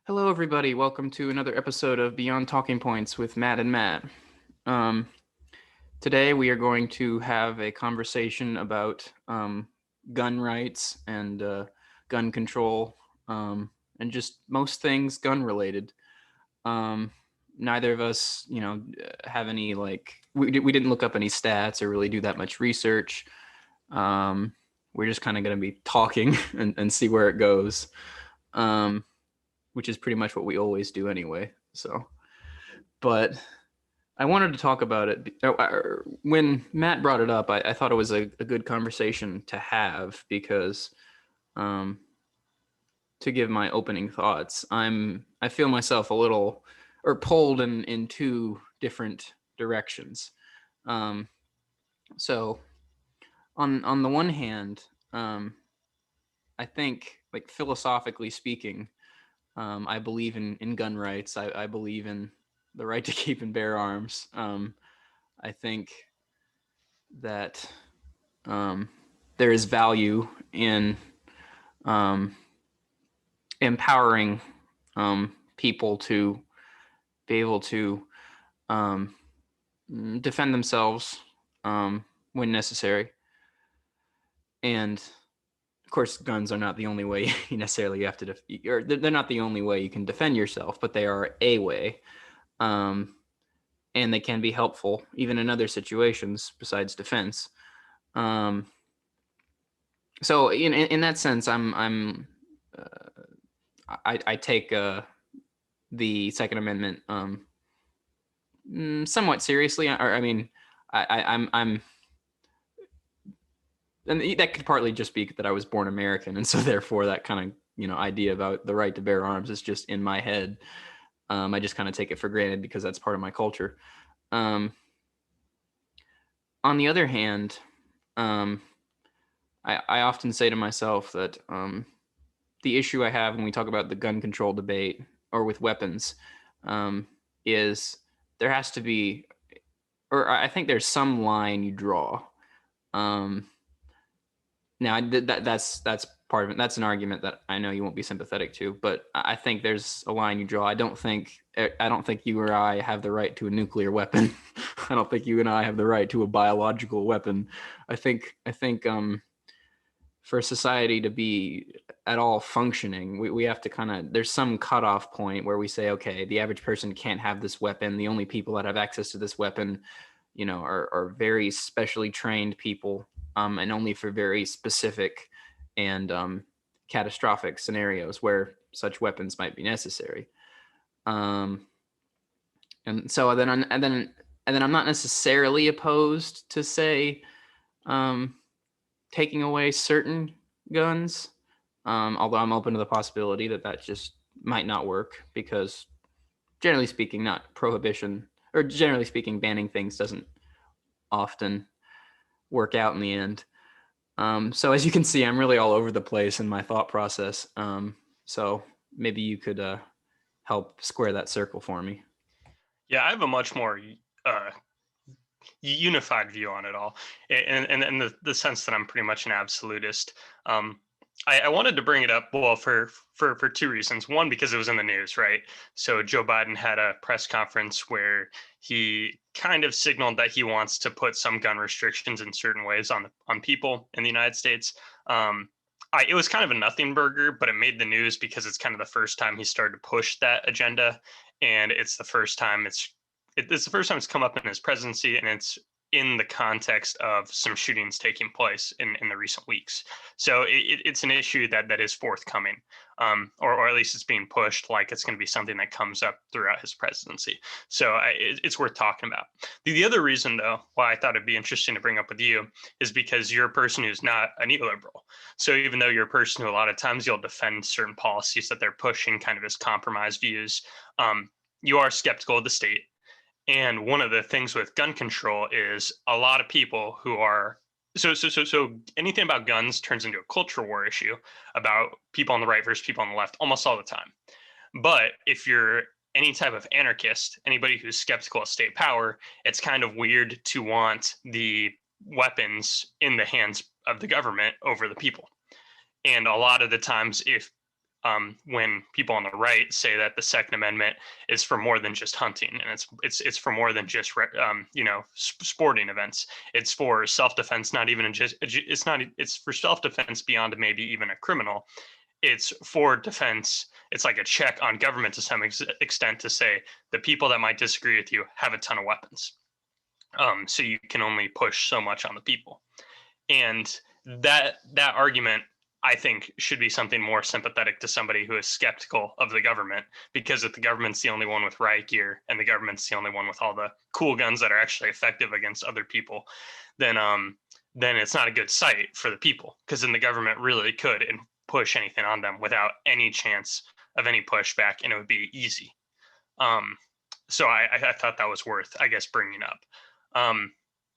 Hello, everybody. Welcome to another episode of Beyond Talking Points with Matt and Matt. Um, Today, we are going to have a conversation about gun rights and gun control and just most things gun related. Um, Neither of us, have any we didn't look up any stats or really do that much research. Um, we're just kind of going to be talking and see where it goes. Which is pretty much what we always do anyway. But I wanted to talk about it. When Matt brought it up, I thought it was a good conversation to have because, um, to give my opening thoughts, I feel myself a little or pulled in two different directions. Um, so on the one hand, I think like philosophically speaking, I believe in gun rights. I believe in the right to keep and bear arms. I think that um, there is value in um, empowering people to be able to um, defend themselves when necessary. And of course, guns are not the only way you necessarily have to, or they're not the only way you can defend yourself, but they are a way. Um, and they can be helpful even in other situations besides defense. Um, so in that sense, I take the Second Amendment somewhat seriously. I mean, I'm, and that could partly just be that I was born American, and so therefore that kind of idea about the right to bear arms is just in my head. I just kind of take it for granted because that's part of my culture. Um, on the other hand, um, I often say to myself that the issue I have when we talk about the gun control debate or with weapons um, is there has to be, or I think there's some line you draw. Um, Now that's part of it. That's an argument that I know you won't be sympathetic to, but I think there's a line you draw. I don't think you or I have the right to a nuclear weapon. I don't think you and I have the right to a biological weapon. I think for society to be at all functioning, we have to kind of, there's some cutoff point where we say, okay, the average person can't have this weapon. The only people that have access to this weapon, are very specially trained people, and only for very specific and catastrophic scenarios where such weapons might be necessary. Um, and so then I'm not necessarily opposed to say um, taking away certain guns, although I'm open to the possibility that just might not work because, generally speaking, not prohibition or generally speaking, banning things doesn't often work out in the end. So as you can see, I'm really all over the place in my thought process. So maybe you could help square that circle for me. Yeah, I have a much more uh, unified view on it all, and the sense that I'm pretty much an absolutist. Um, I wanted to bring it up, well, for two reasons. One, because it was in the news, right? So Joe Biden had a press conference where he kind of signaled that he wants to put some gun restrictions in certain ways on people in the United States. It was kind of a nothing burger, but it made the news because it's kind of the first time he started to push that agenda, and it's the first time it's come up in his presidency, and it's in the context of some shootings taking place in the recent weeks. So it's an issue that is forthcoming, or at least it's being pushed like it's going to be something that comes up throughout his presidency. So it's worth talking about. The other reason, though, why I thought it'd be interesting to bring up with you is because you're a person who's not a neoliberal. So even though you're a person who a lot of times you'll defend certain policies that they're pushing kind of as compromise views, you are skeptical of the state. And one of the things with gun control is a lot of people who are so anything about guns turns into a culture war issue about people on the right versus people on the left almost all the time. But if you're any type of anarchist, anybody who's skeptical of state power, it's kind of weird to want the weapons in the hands of the government over the people. And a lot of the times, if when people on the right say that the Second Amendment is for more than just hunting, and it's for more than just sporting events. It's for self-defense, not even just it's for self-defense beyond maybe even a criminal. It's for defense. It's like a check on government to some extent to say the people that might disagree with you have a ton of weapons. So you can only push so much on the people. And that argument, I think, should be something more sympathetic to somebody who is skeptical of the government, because if the government's the only one with riot gear and the government's the only one with all the cool guns that are actually effective against other people, then it's not a good sight for the people, because then the government really could and push anything on them without any chance of any pushback, and it would be easy. So I thought that was worth, I guess, bringing up.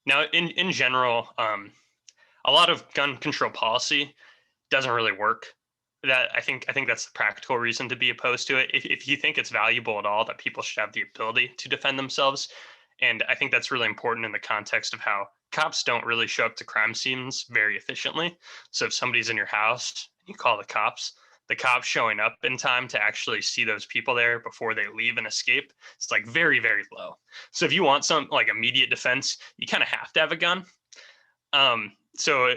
Now, in general, a lot of gun control policy doesn't really work. That I think that's the practical reason to be opposed to it. If you think it's valuable at all that people should have the ability to defend themselves, and I think that's really important in the context of how cops don't really show up to crime scenes very efficiently. So if somebody's in your house, you call the cops showing up in time to actually see those people there before they leave and escape, it's like very, very low. So if you want some like immediate defense, you kind of have to have a gun. So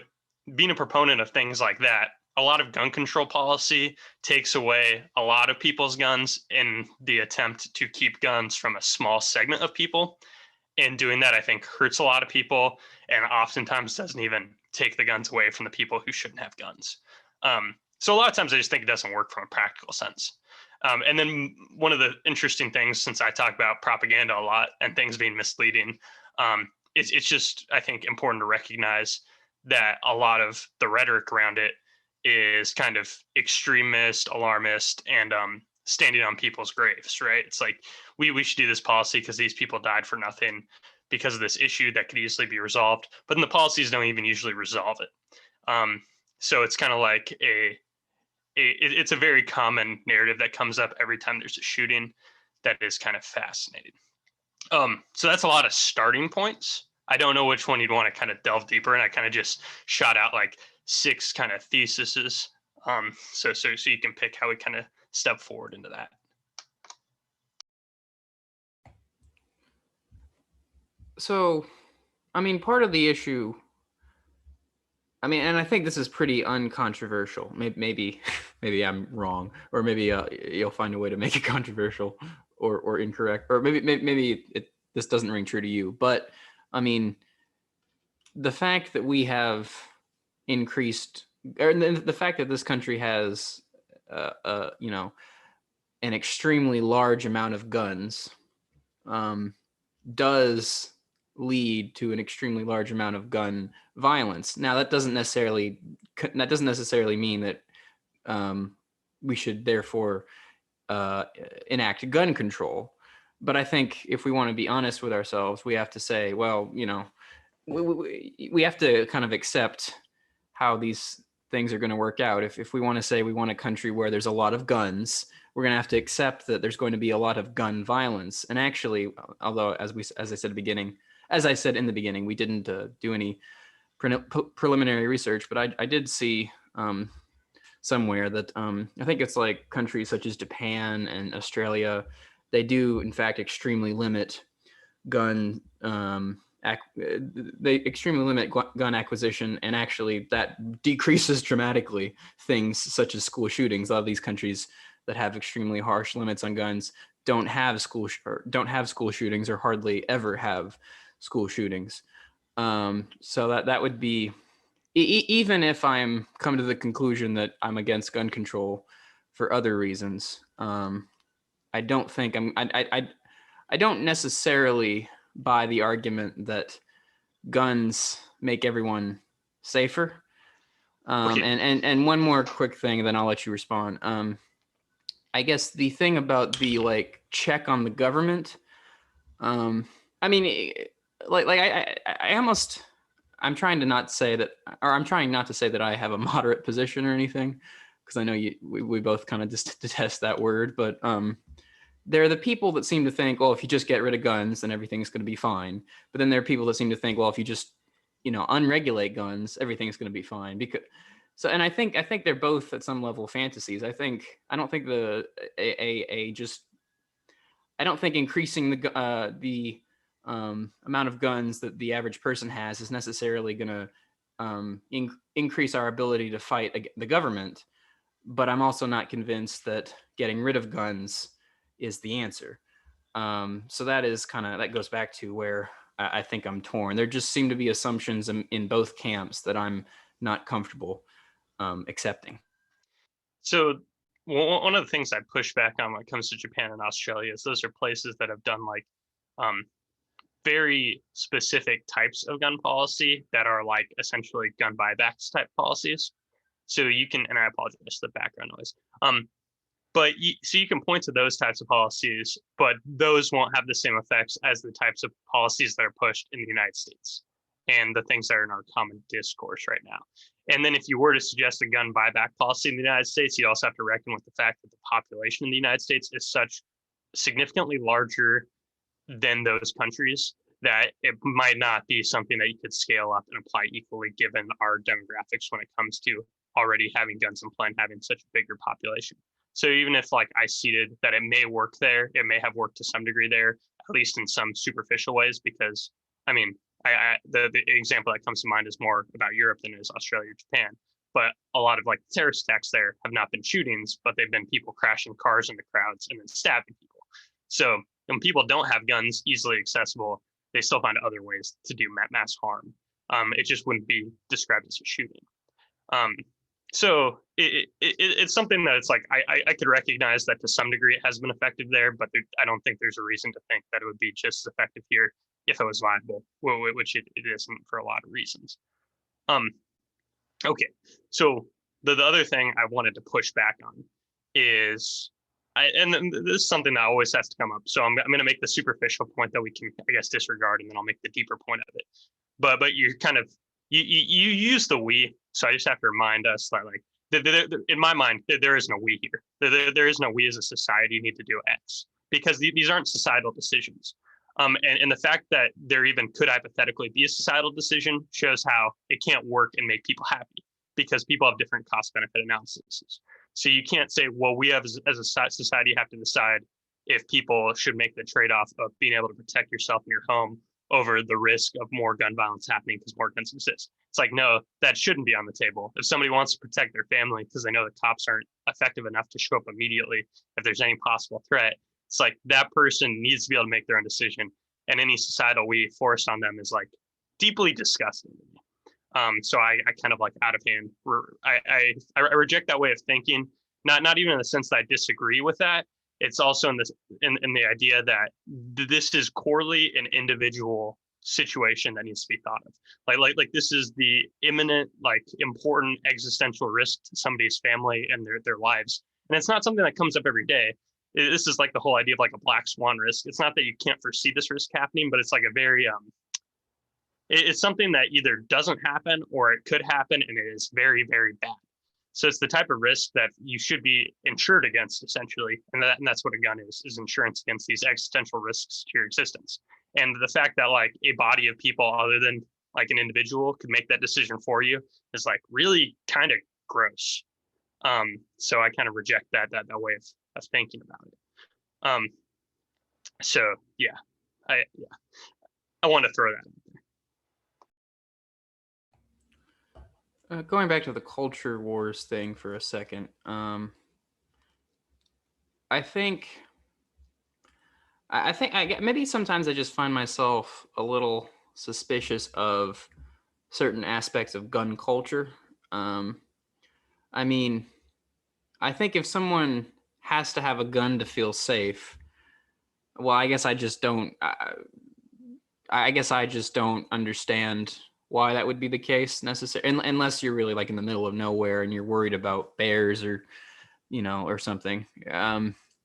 being a proponent of things like that, a lot of gun control policy takes away a lot of people's guns in the attempt to keep guns from a small segment of people. And doing that, I think, hurts a lot of people, and oftentimes doesn't even take the guns away from the people who shouldn't have guns. So a lot of times I just think it doesn't work from a practical sense. And then one of the interesting things, since I talk about propaganda a lot and things being misleading, it's just, I think, important to recognize that a lot of the rhetoric around it is kind of extremist, alarmist, and standing on people's graves, right? It's like, we should do this policy because these people died for nothing because of this issue that could easily be resolved. But then the policies don't even usually resolve it. So it's kind of like it's a very common narrative that comes up every time there's a shooting that is kind of fascinating. So that's a lot of starting points. I don't know which one you'd want to kind of delve deeper in. I kind of just shot out like 6 kind of theses. So you can pick how we kind of step forward into that. So, I mean, part of the issue, I mean, and I think this is pretty uncontroversial. Maybe I'm wrong, or maybe you'll find a way to make it controversial or incorrect, or maybe this doesn't ring true to you. But I mean, the fact that we have increased, or the fact that this country has, an extremely large amount of guns, does lead to an extremely large amount of gun violence. Now, that doesn't necessarily mean that we should therefore enact gun control. But I think if we want to be honest with ourselves, we have to say, well, we have to kind of accept how these things are going to work out. If we want to say we want a country where there's a lot of guns, we're going to have to accept that there's going to be a lot of gun violence. And actually, although as I said in the beginning, we didn't do any preliminary research, but I did see somewhere that I think it's like countries such as Japan and Australia, they do in fact extremely limit gun they extremely limit gun acquisition, and actually that decreases dramatically things such as school shootings. A lot of these countries that have extremely harsh limits on guns don't have school shootings, or hardly ever have school shootings. So that would be, even if I'm come to the conclusion that I'm against gun control for other reasons, I don't think I don't necessarily buy the argument that guns make everyone safer. Okay. And one more quick thing, and then I'll let you respond. I guess the thing about the like check on the government, I mean, I almost, I'm trying not to say that I have a moderate position or anything, because I know we both kind of just detest that word, but there are the people that seem to think, well, if you just get rid of guns, then everything's going to be fine. But then there are people that seem to think, well, if you just, unregulate guns, everything's going to be fine. So, and I think they're both at some level fantasies. I don't think a just I don't think increasing the amount of guns that the average person has is necessarily going to increase our ability to fight the government. But I'm also not convinced that getting rid of guns is the answer. So that goes back to where I think I'm torn. There just seem to be assumptions in both camps that I'm not comfortable accepting. So one of the things I push back on when it comes to Japan and Australia is those are places that have done like um, very specific types of gun policy that are like essentially gun buybacks type policies. So you can, and I apologize for the background noise. But so you can point to those types of policies, but those won't have the same effects as the types of policies that are pushed in the United States and the things that are in our common discourse right now. And then if you were to suggest a gun buyback policy in the United States, you'd also have to reckon with the fact that the population in the United States is such significantly larger than those countries that it might not be something that you could scale up and apply equally given our demographics when it comes to already having guns in play and having such a bigger population. So even if like I ceded that it may work there, it may have worked to some degree there, at least in some superficial ways, because I mean, the example that comes to mind is more about Europe than is Australia or Japan. But a lot of like terrorist attacks there have not been shootings, but they've been people crashing cars into crowds and then stabbing people. So when people don't have guns easily accessible, they still find other ways to do mass harm. It just wouldn't be described as a shooting. Um, so it's something that it's like I could recognize that to some degree it has been effective there, but I don't think there's a reason to think that it would be just as effective here if it was viable, which it isn't for a lot of reasons. Um, okay, so the other thing I wanted to push back on is and this is something that always has to come up. So I'm going to make the superficial point that we can, I guess, disregard, and then I'll make the deeper point of it. But you kind of you use the we, so I just have to remind us that like in my mind there is no we here. There is no we as a society need to do X because these aren't societal decisions. And the fact that there even could hypothetically be a societal decision shows how it can't work and make people happy because people have different cost benefit analyses. So you can't say, well, we have as a society have to decide if people should make the trade-off of being able to protect yourself in your home over the risk of more gun violence happening because more guns exist. It's like, no, that shouldn't be on the table. If somebody wants to protect their family because they know the cops aren't effective enough to show up immediately if there's any possible threat, it's like that person needs to be able to make their own decision. And any societal we forced on them is like deeply disgusting to me. So I kind of like out of hand. I reject that way of thinking. Not even in the sense that I disagree with that. It's also in this in the idea that this is corely an individual situation that needs to be thought of. Like this is the imminent, like important existential risk to somebody's family and their lives. And it's not something that comes up every day. This is like the whole idea of like a black swan risk. It's not that you can't foresee this risk happening, but it's like a very it's something that either doesn't happen or it could happen and it is very, very bad. So it's the type of risk that you should be insured against, essentially, and that's what a gun is insurance against these existential risks to your existence. And the fact that like a body of people other than like an individual could make that decision for you is like really kind of gross. So I kind of reject that way of thinking about it. Um, so yeah, I want to throw that in there. Going back to the culture wars thing for a second, I think maybe sometimes I just find myself a little suspicious of certain aspects of gun culture. Um, I mean, I think if someone has to have a gun to feel safe, well, I guess I just don't. I guess I just don't understand why that would be the case necessarily, unless you're really like in the middle of nowhere and you're worried about bears or or something.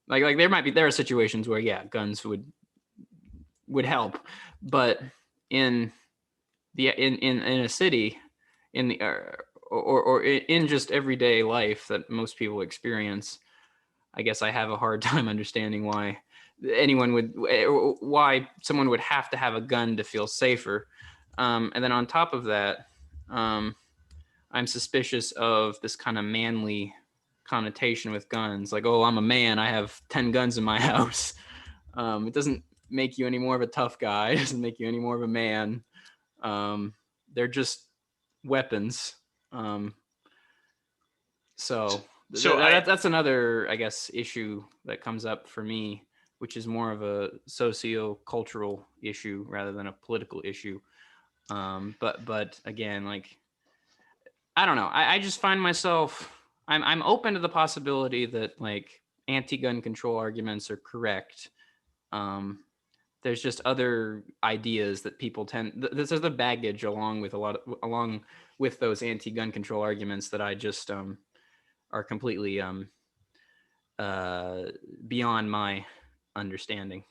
Like there are situations where yeah, guns would help, but in in a city, in the or in just everyday life that most people experience, I guess I have a hard time understanding why someone would have to have a gun to feel safer. And then on top of that, um, I'm suspicious of this kind of manly connotation with guns. Like, oh, I'm a man. I have 10 guns in my house. It doesn't make you any more of a tough guy. It doesn't make you any more of a man. Um, they're just weapons. Um, so So I that's another, I guess, issue that comes up for me, which is more of a socio-cultural issue rather than a political issue. But again, like, I don't know. I just find myself, I'm open to the possibility that like anti-gun control arguments are correct. Um, there's just other ideas that people tend. There's other baggage along with those anti-gun control arguments that I just are completely uh, beyond my understanding.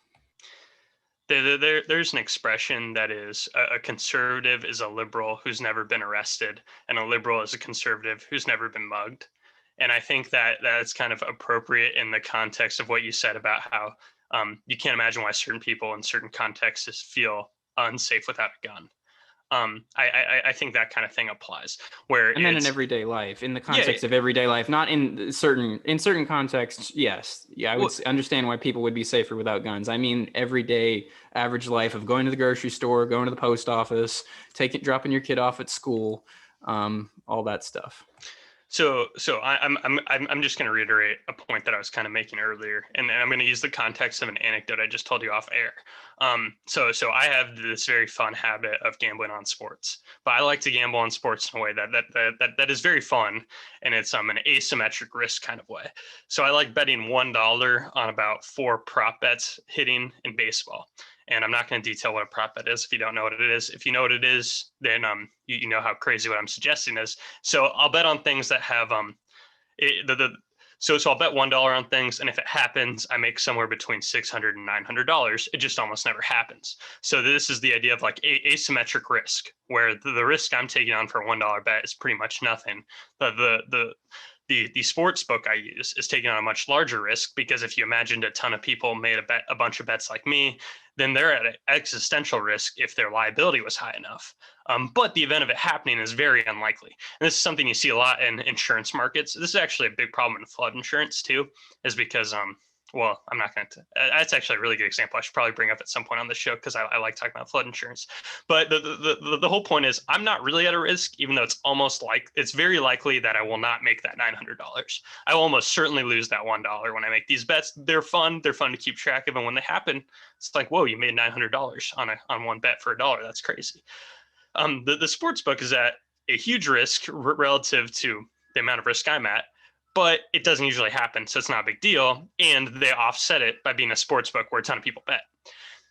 there's an expression that is a conservative is a liberal who's never been arrested, and a liberal is a conservative who's never been mugged. And I think that that's kind of appropriate in the context of what you said about how you can't imagine why certain people in certain contexts feel unsafe without a gun. I think that kind of thing applies where And then in it's everyday life, in the yeah. context of everyday life, not in certain contexts, yes, yeah, I would Well, understand why people would be safer without guns. I mean, everyday average life of going to the grocery store, going to the post office, dropping your kid off at school, all that stuff. I'm just going to reiterate a point that I was kind of making earlier, and I'm going to use the context of an anecdote I just told you off air. So I have this very fun habit of gambling on sports, but I like to gamble on sports in a way that is very fun, and it's an asymmetric risk kind of way. So I like betting $1 on about 4 prop bets hitting in baseball. And I'm not going to detail what a prop bet is if you don't know what it is. If you know what it is, then you know how crazy what I'm suggesting is. So I'll bet on things that have it, the so I'll bet $1 on things, and if it happens, I make somewhere between $600 and $900. It just almost never happens. So this is the idea of like asymmetric risk, where the risk I'm taking on for a $1 bet is pretty much nothing. The sports book I use is taking on a much larger risk, because if you imagined a ton of people made a bunch of bets like me, then they're at an existential risk if their liability was high enough. But the event of it happening is very unlikely. And this is something you see a lot in insurance markets. This is actually a big problem in flood insurance too, is because well, I'm not going to. That's actually a really good example. I should probably bring up at some point on the show because I like talking about flood insurance. But the whole point is I'm not really at a risk, even though it's very likely that I will not make that $900. I will almost certainly lose that $1 when I make these bets. They're fun. They're fun to keep track of, and when they happen, it's like, whoa, you made $900 on one bet for $1. That's crazy. The sports book is at a huge risk relative to the amount of risk I'm at, but it doesn't usually happen, so it's not a big deal. And they offset it by being a sports book where a ton of people bet.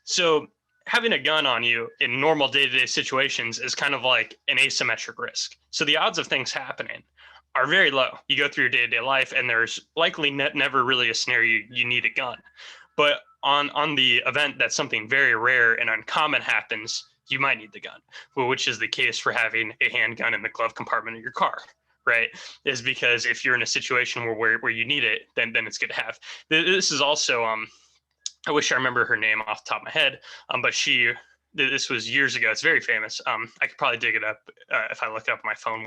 So having a gun on you in normal day-to-day situations is kind of like an asymmetric risk. So the odds of things happening are very low. You go through your day-to-day life, and there's likely never really a scenario you need a gun. But on the event that something very rare and uncommon happens, you might need the gun, which is the case for having a handgun in the glove compartment of your car, right? Is because if you're in a situation where you need it, then it's good to have. This is also I wish I remember her name off the top of my head, but this was years ago. It's very famous. I could probably dig it up if I look it up on my phone.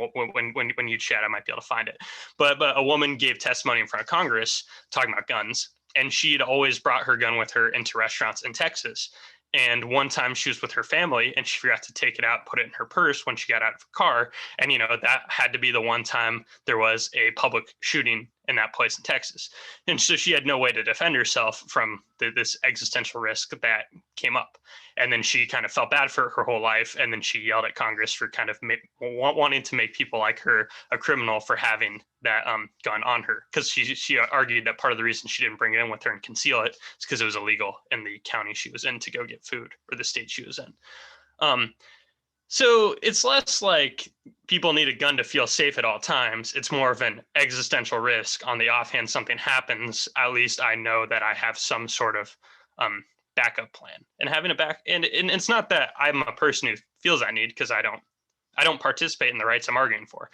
When you chat, I might be able to find it. But a woman gave testimony in front of Congress talking about guns, and she'd always brought her gun with her into restaurants in Texas. And one time she was with her family, and she forgot to take it out, put it in her purse when she got out of her car. And that had to be the one time there was a public shooting in that place in Texas. And so she had no way to defend herself from this existential risk that came up. And then she kind of felt bad for her whole life. And then she yelled at Congress for kind of wanting to make people like her a criminal for having that gun on her. Because she argued that part of the reason she didn't bring it in with her and conceal it is because it was illegal in the county she was in to go get food, or the state she was in. So it's less like people need a gun to feel safe at all times. It's more of an existential risk. On the offhand something happens, at least I know that I have some sort of backup plan. And having and it's not that I'm a person who feels I need, because I don't I don't participate in the rights I'm arguing for.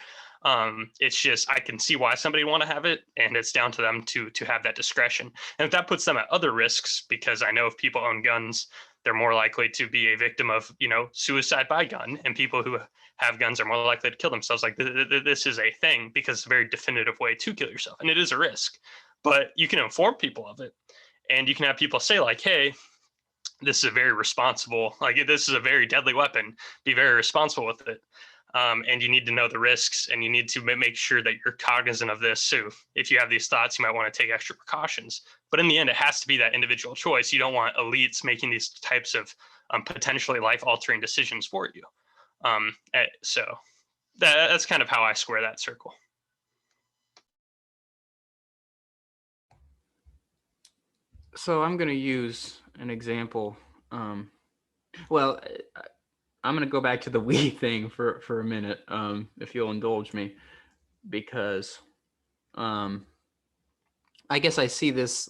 It's just I can see why somebody want to have it, and it's down to them to have that discretion. And if that puts them at other risks, because I know if people own guns, they're more likely to be a victim of suicide by gun, and people who have guns are more likely to kill themselves. Like this is a thing because it's a very definitive way to kill yourself, and it is a risk. But you can inform people of it, and you can have people say like, "Hey, this is a very responsible, like this is a very deadly weapon. Be very responsible with it." And you need to know the risks, and you need to make sure that you're cognizant of this. So if you have these thoughts, you might want to take extra precautions. But in the end, it has to be that individual choice. You don't want elites making these types of potentially life-altering decisions for you. So that's kind of how I square that circle. So I'm going to use an example. Um, well, I'm going to go back to the we thing for a minute, if you'll indulge me, because um, I guess I see this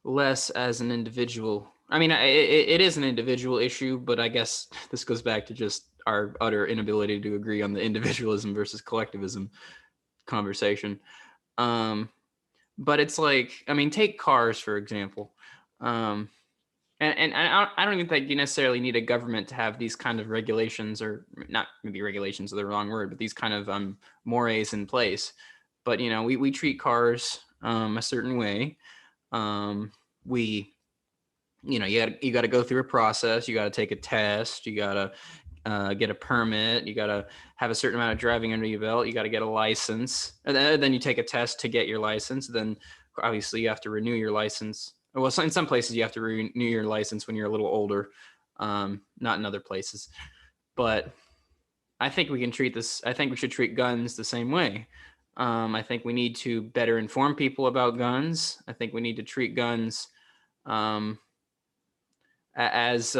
less as an individual. I mean, it is an individual issue, but I guess this goes back to just our utter inability to agree on the individualism versus collectivism conversation. Um, but it's like, I mean, take cars for example. Um, and I don't even think you necessarily need a government to have these kind of regulations, or not, maybe regulations are the wrong word, but these kind of mores in place. But we treat cars a certain way. We you got to go through a process. You got to take a test. You got to get a permit. You got to have a certain amount of driving under your belt. You got to get a license, and then you take a test to get your license. Then obviously you have to renew your license. Well, in some places you have to renew your license when you're a little older, not in other places. But I think we can treat this. I think we should treat guns the same way. I think we need to better inform people about guns. I think we need to treat guns um, as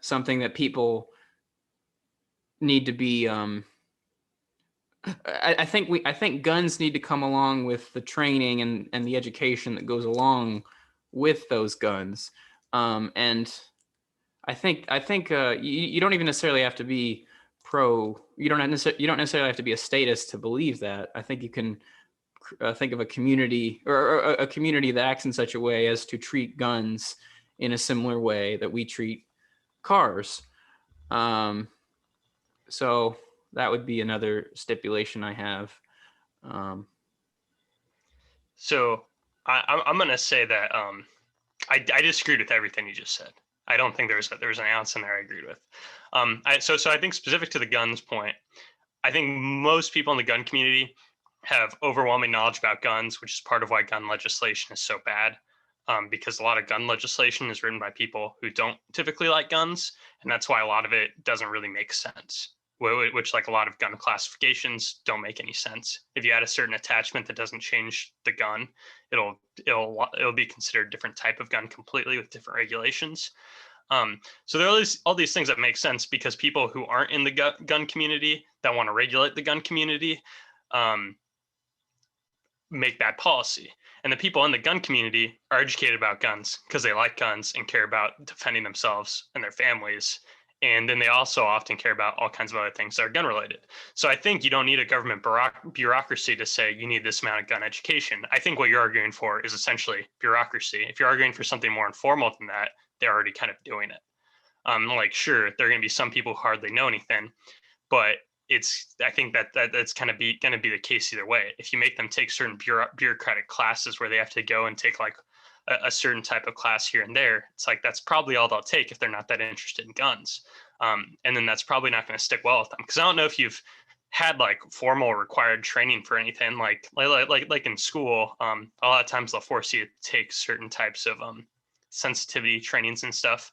something that people need to be. I think guns need to come along with the training and the education that goes along with those guns. And I think you don't even necessarily have to be pro. You don't necessarily have to be a statist to believe that. I think you can think of a community, or a community that acts in such a way as to treat guns in a similar way that we treat cars. Um, so that would be another stipulation I have. Um, So I'm going to say that I disagreed with everything you just said. I don't think there's an ounce in there I agreed with. So I think specific to the guns point, I think most people in the gun community have overwhelming knowledge about guns, which is part of why gun legislation is so bad. Because a lot of gun legislation is written by people who don't typically like guns, and that's why a lot of it doesn't really make sense. Which, like a lot of gun classifications, don't make any sense. If you add a certain attachment that doesn't change the gun, it'll be considered a different type of gun completely with different regulations. So there are all these things that make sense because people who aren't in the gun community that want to regulate the gun community um, make bad policy. And the people in the gun community are educated about guns because they like guns and care about defending themselves and their families. And then they also often care about all kinds of other things that are gun related. So I think you don't need a government bureaucracy to say you need this amount of gun education. I think what you're arguing for is essentially bureaucracy. If you're arguing for something more informal than that, they're already kind of doing it. Like, sure, there are going to be some people who hardly know anything, but I think that's kind of going to be the case either way. If you make them take certain bureaucratic classes where they have to go and take like a certain type of class here and there, it's like that's probably all they'll take if they're not that interested in guns. And then that's probably not going to stick well with them, because I don't know if you've had like formal required training for anything like in school. A lot of times they'll force you to take certain types of sensitivity trainings and stuff,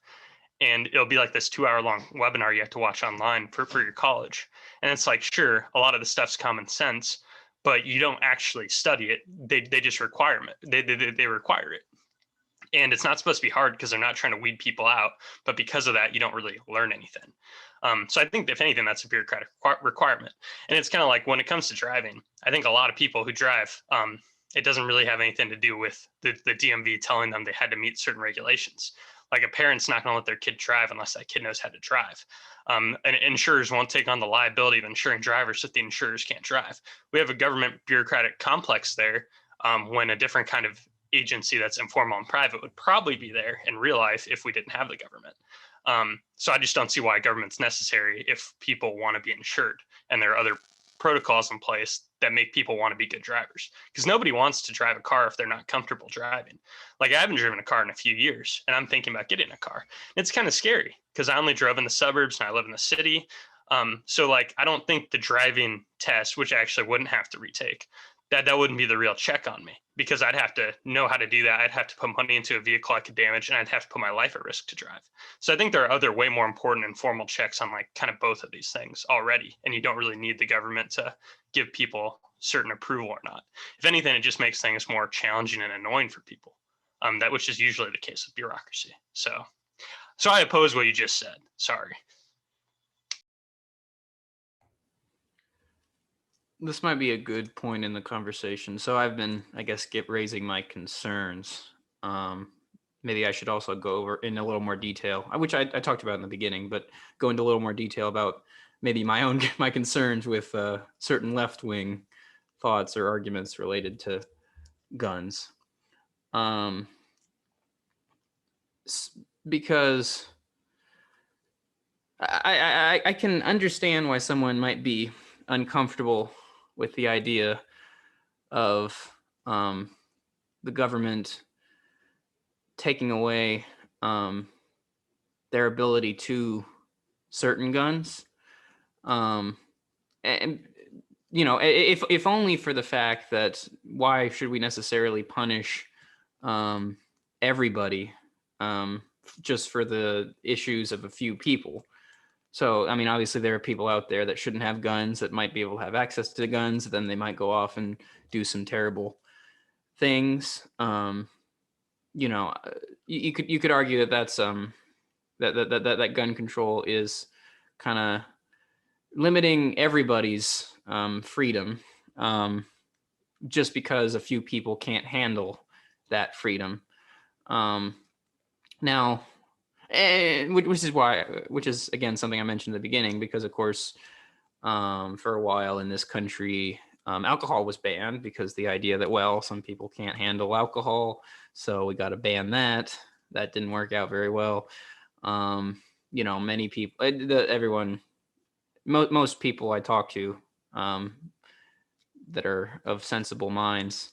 and it'll be like this 2 hour long webinar you have to watch online for your college. And it's like, sure, a lot of the stuff's common sense, but you don't actually study it. They just require it. They require it. And it's not supposed to be hard because they're not trying to weed people out. But because of that, you don't really learn anything. So I think if anything, that's a bureaucratic requirement. And it's kind of like when it comes to driving, I think a lot of people who drive, it doesn't really have anything to do with the DMV telling them they had to meet certain regulations. Like a parent's not going to let their kid drive unless that kid knows how to drive. And insurers won't take on the liability of insuring drivers if the insurers can't drive. We have a government bureaucratic complex there, when a different kind of agency that's informal and private would probably be there in real life if we didn't have the government. So I just don't see why government's necessary if people want to be insured and there are other protocols in place that make people want to be good drivers, because nobody wants to drive a car if they're not comfortable driving. Like I haven't driven a car in a few years and I'm thinking about getting a car. It's kind of scary because I only drove in the suburbs and I live in the city. So like I don't think the driving test, which I actually wouldn't have to retake, that wouldn't be the real check on me, because I'd have to know how to do that. I'd have to put money into a vehicle I could damage, and I'd have to put my life at risk to drive. So I think there are other way more important informal checks on like kind of both of these things already, and you don't really need the government to give people certain approval or not. If anything, it just makes things more challenging and annoying for people. That which is usually the case with bureaucracy. So I oppose what you just said. Sorry. This might be a good point in the conversation. So I've been, I guess, raising my concerns. Um, Maybe I should also go over in a little more detail, which I talked about in the beginning, but go into a little more detail about maybe my own my concerns with certain left wing thoughts or arguments related to guns. Um, because I can understand why someone might be uncomfortable with the idea of the government taking away their ability to certain guns, um, and if only for the fact that why should we necessarily punish um, everybody just for the issues of a few people? So, I mean, obviously, there are people out there that shouldn't have guns that might be able to have access to guns. Then they might go off and do some terrible things. You know, you could argue that that's that gun control is kind of limiting everybody's freedom, um, just because a few people can't handle that freedom. Um, Now, which is again something I mentioned at the beginning, because of course, for a while in this country, alcohol was banned because the idea that, well, some people can't handle alcohol, so we got to ban that. That didn't work out very well. Many people, everyone, most people I talk to, um, that are of sensible minds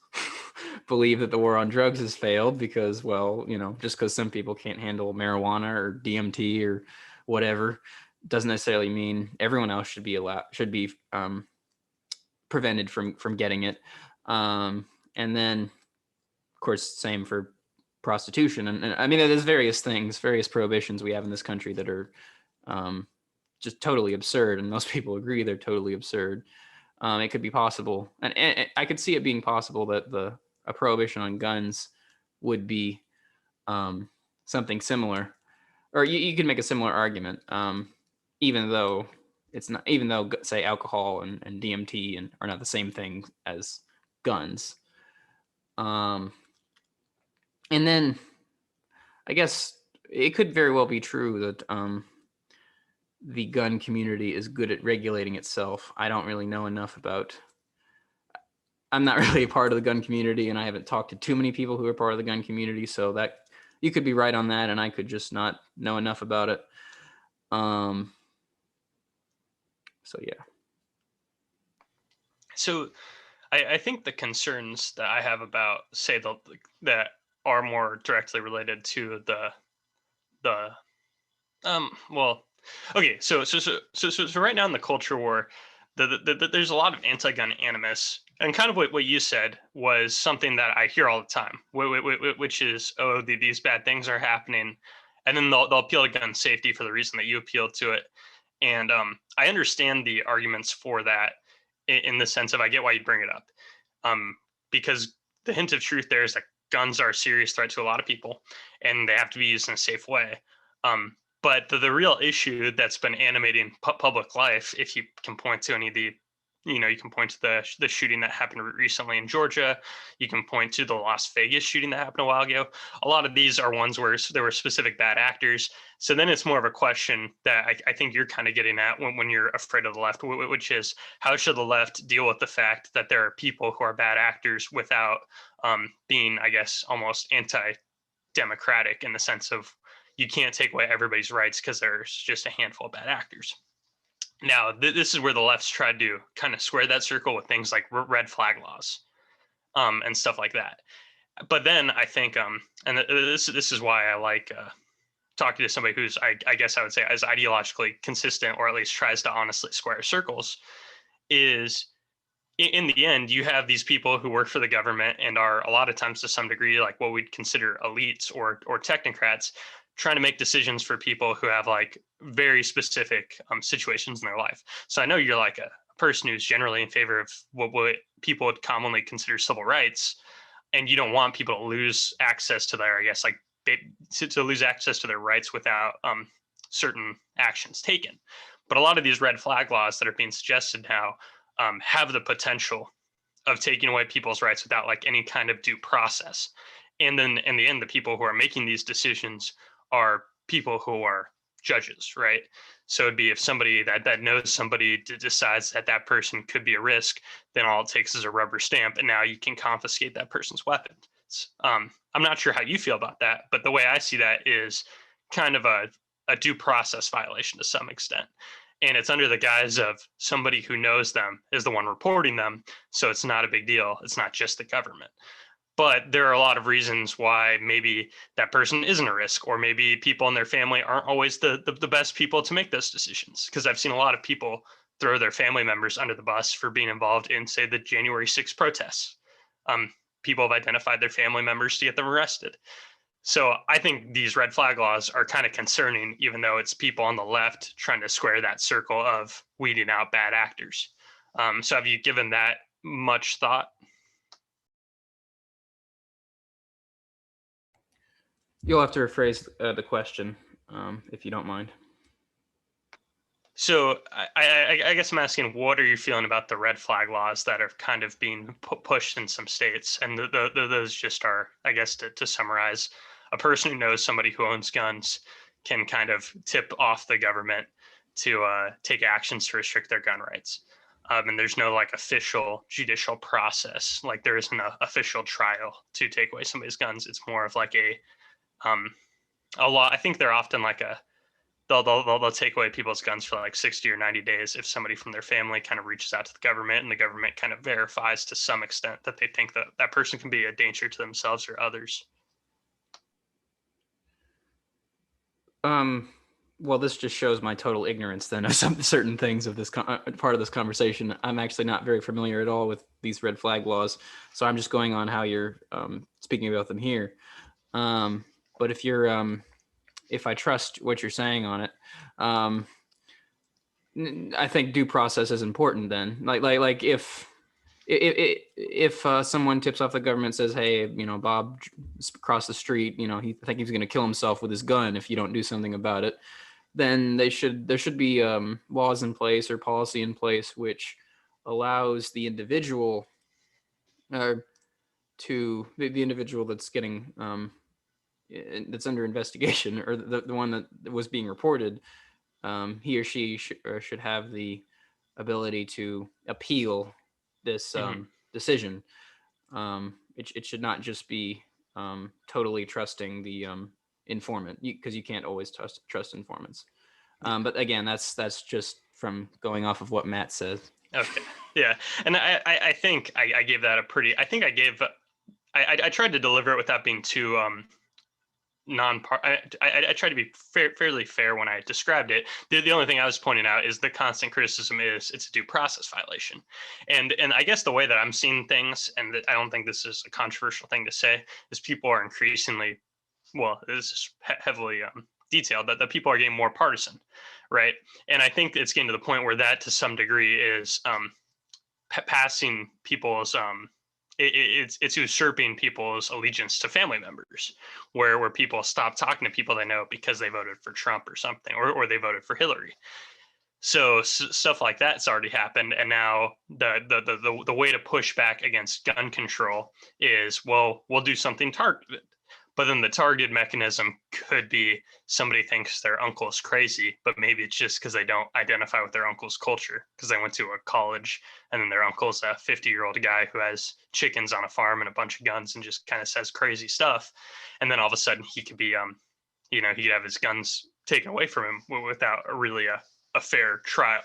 believe that the war on drugs has failed because, well, just because some people can't handle marijuana or DMT or whatever doesn't necessarily mean everyone else should be prevented from getting it. And then, of course, same for prostitution. And I mean, there's various prohibitions we have in this country that are just totally absurd, and most people agree they're totally absurd. It could be possible, and I could see it being possible that a prohibition on guns would be something similar, or you could make a similar argument, even though it's not, even though say alcohol and DMT are not the same thing as guns. Um, and then I guess it could very well be true that the gun community is good at regulating itself. I don't really know enough about. I'm not really a part of the gun community, and I haven't talked to too many people who are part of the gun community. So that you could be right on that, and I could just not know enough about it. Um. So yeah. So I think the concerns that I have about, say, that are more directly related to the well, okay, so right now in the culture war, there's a lot of anti-gun animus, and kind of what you said was something that I hear all the time, which is, oh, these bad things are happening, and then they'll appeal to gun safety for the reason that you appealed to it. And I understand the arguments for that in the sense of, I get why you bring it up, um, because the hint of truth there is that guns are a serious threat to a lot of people, and they have to be used in a safe way. Um, but the real issue that's been animating public life, if you can point to any of the You can point to the shooting that happened recently in Georgia. You can point to the Las Vegas shooting that happened a while ago. A lot of these are ones where there were specific bad actors. So then it's more of a question that I think you're kind of getting at when you're afraid of the left, which is how should the left deal with the fact that there are people who are bad actors without being, I guess, almost anti-democratic in the sense of you can't take away everybody's rights because there's just a handful of bad actors. Now, this is where the left's tried to kind of square that circle with things like red flag laws, and stuff like that. But then I think, and this is why I like talking to somebody who's, I guess I would say, as ideologically consistent, or at least tries to honestly square circles. Is in the end, you have these people who work for the government and are a lot of times to some degree like what we'd consider elites or technocrats, trying to make decisions for people who have like very specific situations in their life. So I know you're like a person who's generally in favor of what people would commonly consider civil rights, and you don't want people to lose access to their, I guess, like to lose access to their rights without certain actions taken. But a lot of these red flag laws that are being suggested now have the potential of taking away people's rights without like any kind of due process. And then in the end, the people who are making these decisions are people who are judges, right? So it'd be if somebody that knows somebody decides that that person could be a risk, then all it takes is a rubber stamp, and now you can confiscate that person's weapons. I'm not sure how you feel about that, but the way I see that is kind of a due process violation to some extent. And it's under the guise of somebody who knows them is the one reporting them. So it's not a big deal. It's not just the government. But there are a lot of reasons why maybe that person isn't a risk, or maybe people in their family aren't always the best people to make those decisions. Because I've seen a lot of people throw their family members under the bus for being involved in, say, the January 6th protests. People have identified their family members to get them arrested. So I think these red flag laws are kind of concerning, even though it's people on the left trying to square that circle of weeding out bad actors. So have you given that much thought? You'll have to rephrase the question, if you don't mind. So I guess I'm asking, what are you feeling about the red flag laws that are kind of being pushed in some states? And those just are, I guess, to summarize, a person who knows somebody who owns guns can kind of tip off the government to take actions to restrict their gun rights. And there's no like official judicial process, like there isn't an official trial to take away somebody's guns. It's more of like um, a law. I think they're often like they'll take away people's guns for like 60 or 90 days if somebody from their family kind of reaches out to the government and the government kind of verifies to some extent that they think that that person can be a danger to themselves or others. Um, well, this just shows my total ignorance then of some certain things of this part of this conversation. I'm actually not very familiar at all with these red flag laws, so I'm just going on how you're speaking about them here. But if I trust what you're saying on it, I think due process is important. Then, like if someone tips off the government and says, hey, Bob across the street, I think he's going to kill himself with his gun if you don't do something about it, then there should be laws in place or policy in place which allows the individual to the individual that's getting that's under investigation, or the one that was being reported, he or she should have the ability to appeal this Mm-hmm. decision. It should not just be totally trusting the informant, because you can't always trust informants. But again, that's just from going off of what Matt says. Okay. Yeah. And I think I gave that a pretty, I think I gave, I tried to deliver it without being too I try to be fairly fair when I described it. The only thing I was pointing out is the constant criticism is it's a due process violation. And I guess the way that I'm seeing things, and I don't think this is a controversial thing to say, is people are increasingly, well, this is heavily detailed, that the people are getting more partisan, right? And I think it's getting to the point where that to some degree is passing people's it's usurping people's allegiance to family members, where people stop talking to people they know because they voted for Trump or something, or they voted for Hillary. So stuff like that's already happened, and now the way to push back against gun control is, well, we'll do something targeted. But then the targeted mechanism could be somebody thinks their uncle's crazy, but maybe it's just because they don't identify with their uncle's culture because they went to a college and then their uncle's a 50-year-old guy who has chickens on a farm and a bunch of guns and just kind of says crazy stuff. And then all of a sudden he could be, he could have his guns taken away from him without really a fair trial.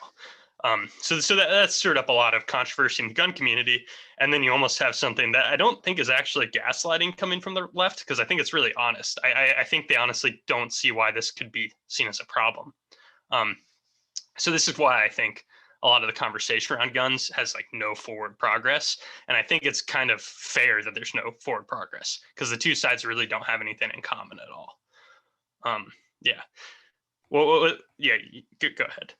So that stirred up a lot of controversy in the gun community. And then you almost have something that I don't think is actually gaslighting coming from the left, because I think it's really honest. I think they honestly don't see why this could be seen as a problem. Um, so this is why I think a lot of the conversation around guns has like no forward progress. And I think it's kind of fair that there's no forward progress because the two sides really don't have anything in common at all. Yeah. Well, yeah, go ahead.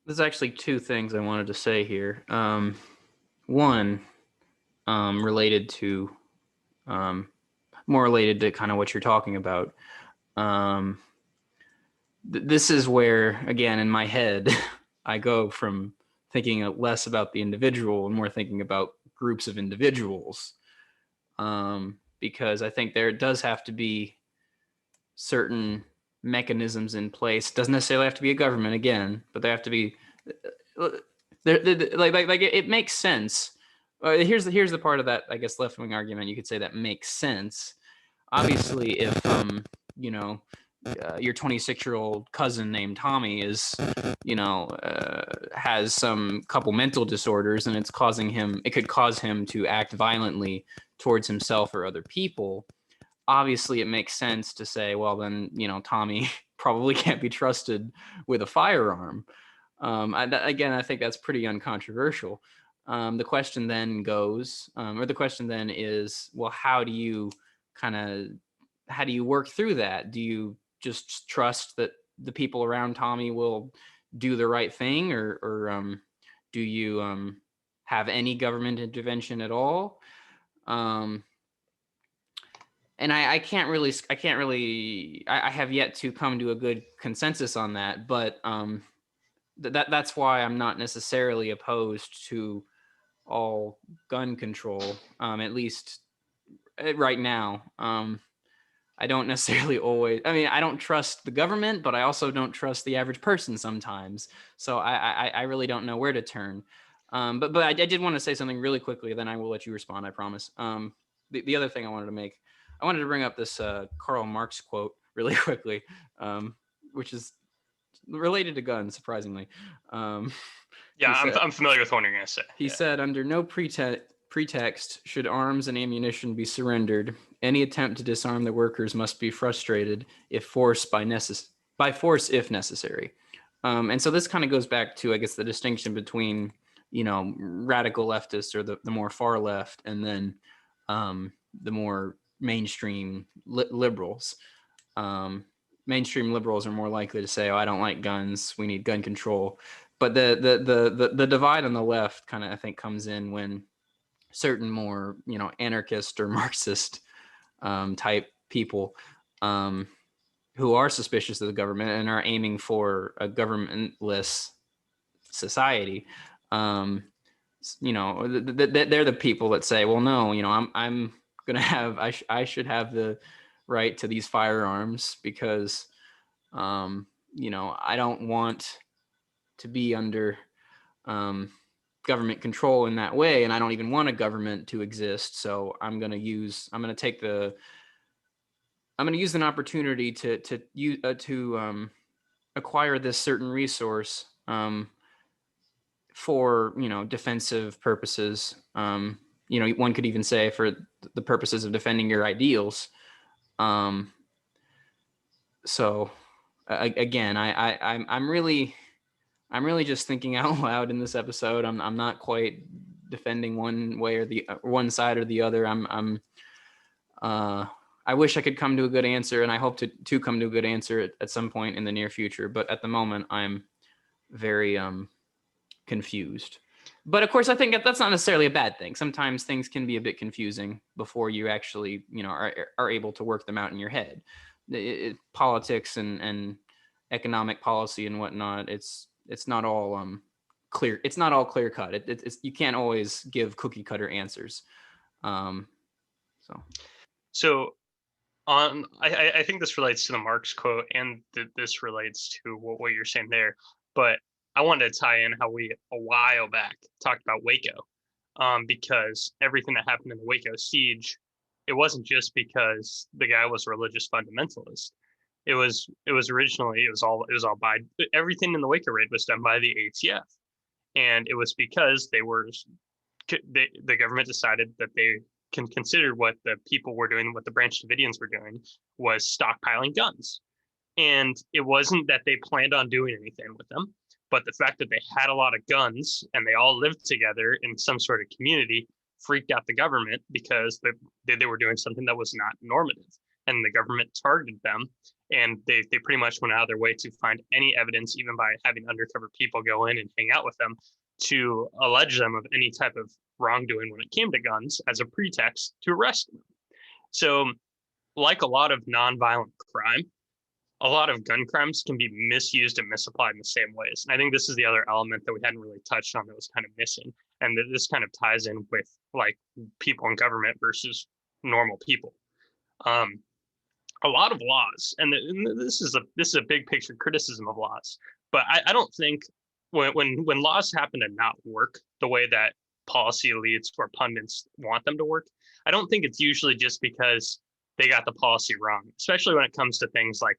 There's actually two things I wanted to say here. One, related to more related to kind of what you're talking about. This is where, again, in my head, I go from thinking less about the individual and more thinking about groups of individuals. Because I think there does have to be certain mechanisms in place. It doesn't necessarily have to be a government, again, but they have to be. Like it makes sense. Here's the part of that, I guess, left wing argument you could say that makes sense. Obviously, if you know your 26-year-old cousin named Tommy is, has some couple mental disorders, and it could cause him to act violently towards himself or other people. Obviously, it makes sense to say, well, then, Tommy probably can't be trusted with a firearm. Again, I think that's pretty uncontroversial. The question then is, well, how do you work through that? Do you just trust that the people around Tommy will do the right thing, or do you have any government intervention at all? And I have yet to come to a good consensus on that, but that's why I'm not necessarily opposed to all gun control, at least right now. I don't necessarily always. I mean, I don't trust the government, but I also don't trust the average person sometimes. So I really don't know where to turn. But I did want to say something really quickly. Then I will let you respond. I promise. The other thing I wanted to bring up this Karl Marx quote really quickly, which is related to guns, surprisingly. Yeah, I'm familiar with what you're going to say. He said, under no pretext should arms and ammunition be surrendered. Any attempt to disarm the workers must be frustrated if force if necessary. And so this kind of goes back to, I guess, the distinction between, radical leftists or the more far left, and then the more mainstream liberals. Mainstream liberals are more likely to say, "Oh, I don't like guns. We need gun control." But the divide on the left kind of, I think, comes in when certain more anarchist or Marxist type people who are suspicious of the government and are aiming for a governmentless society. They're the people that say, "Well, no, I'm gonna have I should have the right to these firearms because I don't want to be under government control in that way, and I don't even want a government to exist. So I'm going to use an opportunity to acquire this certain resource for defensive purposes. One could even say for the purposes of defending your ideals. So again, I'm really just thinking out loud in this episode. I'm not quite defending one way or one side or the other. I wish I could come to a good answer, and I hope to come to a good answer at some point in the near future. But at the moment, I'm very confused. But of course, I think that's not necessarily a bad thing. Sometimes things can be a bit confusing before you actually, are able to work them out in your head. Politics and economic policy and whatnot, it's not all clear. It's not all clear cut. It's you can't always give cookie cutter answers. Um, so So I think this relates to the Marx quote, and this relates to what you're saying there. But I wanted to tie in how we a while back talked about Waco, because everything that happened in the Waco siege, it wasn't just because the guy was a religious fundamentalist. It was originally it was all by everything in the Waco raid was done by the ATF, and it was because the government decided that they can consider what the people were doing, what the Branch Davidians were doing, was stockpiling guns. And it wasn't that they planned on doing anything with them, but the fact that they had a lot of guns and they all lived together in some sort of community freaked out the government because they were doing something that was not normative. And the government targeted them. And they pretty much went out of their way to find any evidence, even by having undercover people go in and hang out with them, to allege them of any type of wrongdoing when it came to guns as a pretext to arrest them. So, like a lot of nonviolent crime, a lot of gun crimes can be misused and misapplied in the same ways. And I think this is the other element that we hadn't really touched on that was kind of missing. And this kind of ties in with like people in government versus normal people. Um, a lot of laws, and this is a big picture criticism of laws, but I don't think when laws happen to not work the way that policy elites or pundits want them to work, I don't think it's usually just because they got the policy wrong, especially when it comes to things like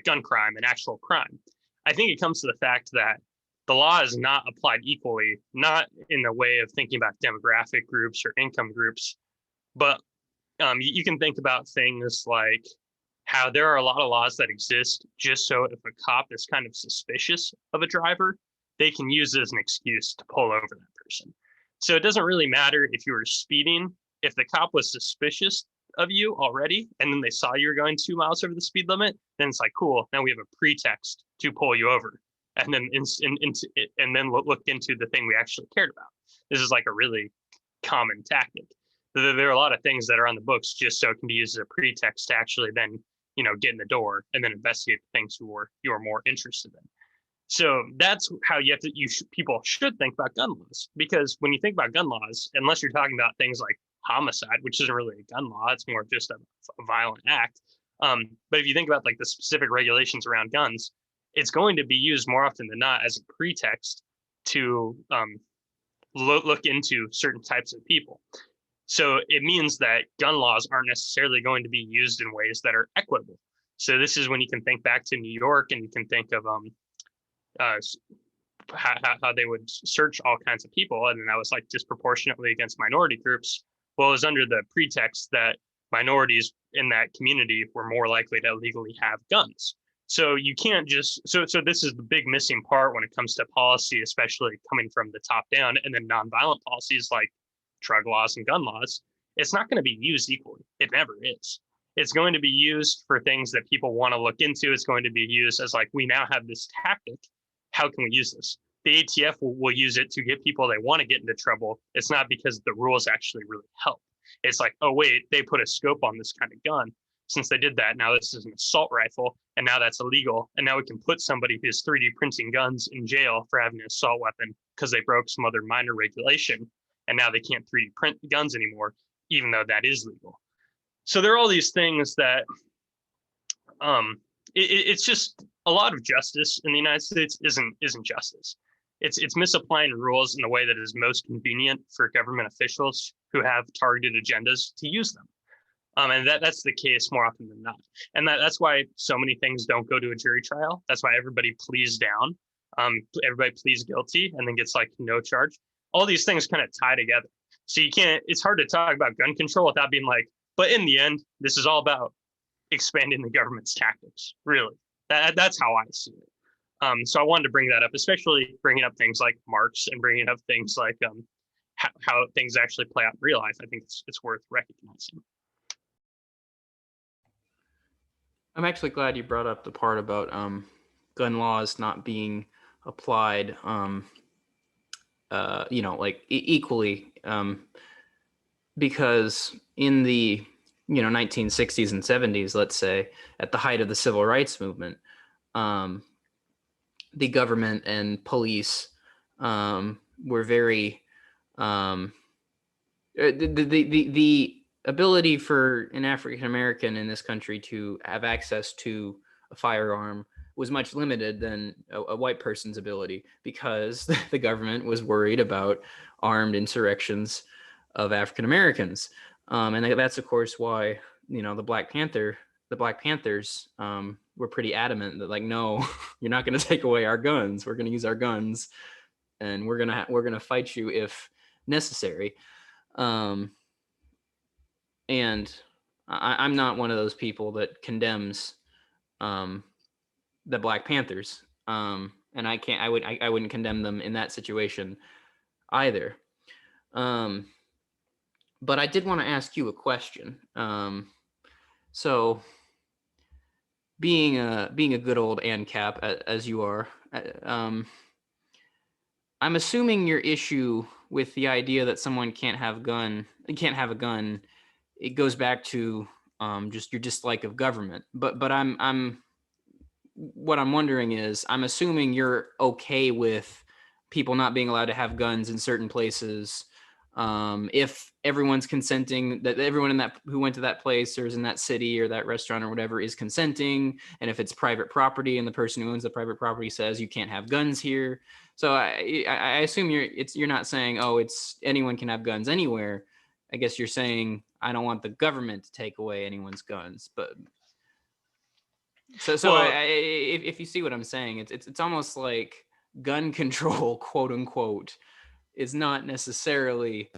gun crime and actual crime. I think it comes to the fact that the law is not applied equally, not in the way of thinking about demographic groups or income groups, but you can think about things like how there are a lot of laws that exist just so if a cop is kind of suspicious of a driver, they can use it as an excuse to pull over that person. So it doesn't really matter if you were speeding. If the cop was suspicious of you already and then they saw you were going 2 miles over the speed limit, then it's like, cool, now we have a pretext to pull you over. And then and then look into the thing we actually cared about. This is like a really common tactic. There are a lot of things that are on the books just so it can be used as a pretext to actually then get in the door and then investigate the things you are more interested in. So that's how people should think about gun laws, because when you think about gun laws, unless you're talking about things like homicide, which isn't really a gun law, it's more just a violent act. But if you think about like the specific regulations around guns, it's going to be used more often than not as a pretext to look into certain types of people. So it means that gun laws aren't necessarily going to be used in ways that are equitable. So this is when you can think back to New York and you can think of how they would search all kinds of people, and that was like disproportionately against minority groups. Well, it was under the pretext that minorities in that community were more likely to legally have guns. So you can't just so this is the big missing part when it comes to policy, especially coming from the top down, and then nonviolent policies like drug laws and gun laws. It's not going to be used equally. It never is. It's going to be used for things that people want to look into. It's going to be used as like, we now have this tactic. How can we use this? The ATF will use it to get people they want to get into trouble. It's not because the rules actually really help. It's like, oh, wait, they put a scope on this kind of gun. Since they did that, now this is an assault rifle, and now that's illegal. And now we can put somebody who's 3D printing guns in jail for having an assault weapon because they broke some other minor regulation. And now they can't 3D print guns anymore, even though that is legal. So there are all these things that it's just a lot of justice in the United States isn't justice. It's misapplying rules in the way that is most convenient for government officials who have targeted agendas to use them. And that's the case more often than not. And that's why so many things don't go to a jury trial. That's why everybody pleads down, everybody pleads guilty and then gets like no charge. All these things kind of tie together. So it's hard to talk about gun control without being like, but in the end, this is all about expanding the government's tactics, really. That's how I see it. So I wanted to bring that up, especially bringing up things like Marx and bringing up things like how things actually play out in real life. I think it's worth recognizing. I'm actually glad you brought up the part about gun laws not being applied, like equally, because in the 1960s and 70s, let's say, at the height of the civil rights movement, um, the government and police were very um, the ability for an African American in this country to have access to a firearm was much limited than a white person's ability because the government was worried about armed insurrections of African Americans, and that's of course why the Black Panthers were pretty adamant that like no, you're not going to take away our guns. We're going to use our guns, and we're gonna fight you if necessary. Um, and I'm not one of those people that condemns um, the Black Panthers, and I can't. I wouldn't condemn them in that situation either. Um, but I did want to ask you a question. So being a good old ANCAP as you are, I'm assuming your issue with the idea that someone can't have a gun, it goes back to just your dislike of government. But I'm what I'm wondering is I'm assuming you're okay with people not being allowed to have guns in certain places, if everyone's consenting, that everyone in that who went to that place or is in that city or that restaurant or whatever is consenting, and if it's private property and the person who owns the private property says you can't have guns here. So I assume you're not saying, oh, it's anyone can have guns anywhere. I guess you're saying I don't want the government to take away anyone's guns. But Well, if you see what I'm saying, it's almost like gun control, quote unquote, is not necessarily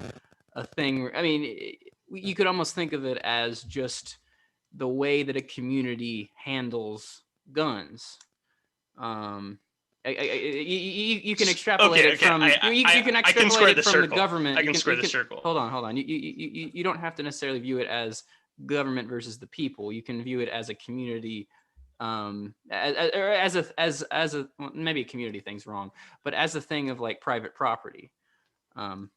a thing. I mean, you could almost think of it as just the way that a community handles guns. Um, you can extrapolate okay, it okay. from you can I can extrapolate square it the from the circle. government. I can square You the can circle. hold on. You don't have to necessarily view it as government versus the people. You can view it as a community, as a well, maybe a community thing's wrong, but as a thing of like private property. Um,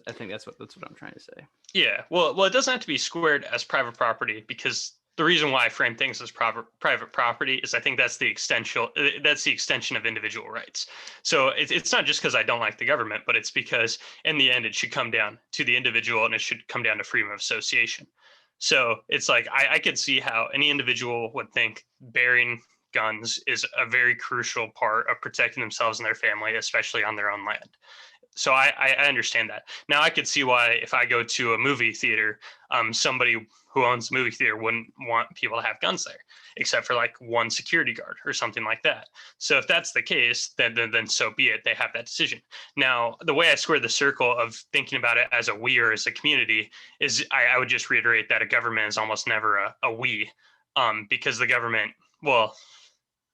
I think that's what I'm trying to say. Yeah. Well, it doesn't have to be squared as private property because the reason why I frame things as private property is I think that's the extension of individual rights. So it's not just because I don't like the government, but it's because in the end it should come down to the individual and it should come down to freedom of association. So it's like I could see how any individual would think bearing guns is a very crucial part of protecting themselves and their family, especially on their own land. So I understand that. Now I could see why if I go to a movie theater, somebody who owns a movie theater wouldn't want people to have guns there, except for like one security guard or something like that. So if that's the case, then so be it. They have that decision. Now the way I square the circle of thinking about it as a we or as a community is I would just reiterate that a government is almost never a we, because the government, well,